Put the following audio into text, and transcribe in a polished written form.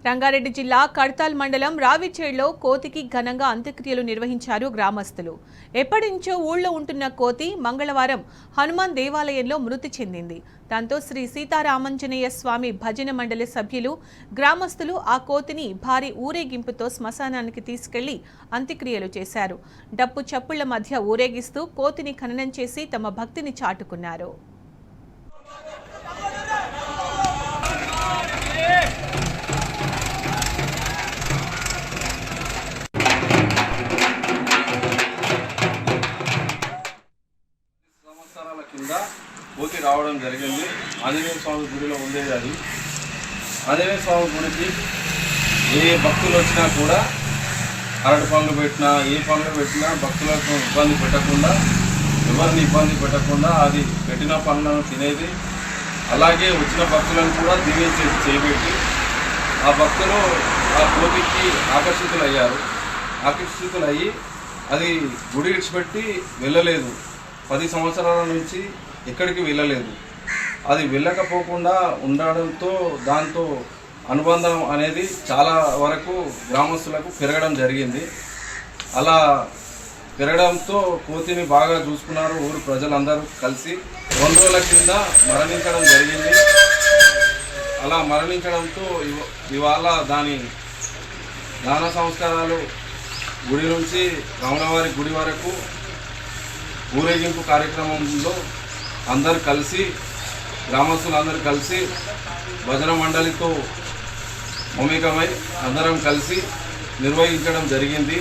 రంగారెడ్డి జిల్లా కడ్తాల్ మండలం రావిచేడ్లో కోతికి ఘనంగా అంత్యక్రియలు నిర్వహించారు గ్రామస్తులు. ఎప్పటి నుంచో ఊళ్ళో ఉంటున్న కోతి మంగళవారం హనుమాన్ దేవాలయంలో మృతి చెందింది. దాంతో శ్రీ సీతారామాంజనేయ స్వామి భజన మండలి సభ్యులు, గ్రామస్తులు ఆ కోతిని భారీ ఊరేగింపుతో శ్మశానానికి తీసుకెళ్లి అంత్యక్రియలు చేశారు. డప్పు చప్పుళ్ల మధ్య ఊరేగిస్తూ కోతిని ఖననం చేసి తమ భక్తిని చాటుకున్నారు. కింద కోతి రావడం జరిగింది. ఆంజనేయ స్వామి గుడిలో ఉండేది అది. ఆంజనేయ స్వామి గుడికి ఏ భక్తులు వచ్చినా కూడా అరటి పనులు పెట్టినా, ఏ పనులు పెట్టినా భక్తులకు ఇబ్బంది పెట్టకుండా, ఎవరిని ఇబ్బంది పెట్టకుండా అది పెట్టిన పనులను తినేది. అలాగే వచ్చిన భక్తులను కూడా దీవించి చేపెట్టి ఆ భక్తులు ఆ కోతికి ఆకర్షితులయ్యి అది గుడి విడిచిపెట్టి వెళ్ళలేదు. 10 సంవత్సరాల నుంచి ఎక్కడికి వెళ్ళలేదు. అది వెళ్ళకపోకుండా ఉండడంతో దాంతో అనుబంధం అనేది చాలా వరకు గ్రామస్తులకు పెరగడం జరిగింది. అలా పెరగడంతో కోతిని బాగా చూసుకున్నారు ఊరు ప్రజలందరూ కలిసి. 2 రోజుల కింద మరణించడం జరిగింది. అలా మరణించడంతో ఇవాళ దాని దాన సంస్కారాలు గుడి నుంచి రాములవారి గుడి వరకు ఊరేగింపు కార్యక్రమంలో అందరూ కలిసి, గ్రామస్తులందరూ కలిసి భజన మండలితో మమేకమై అందరం కలిసి నిర్వహించడం జరిగింది.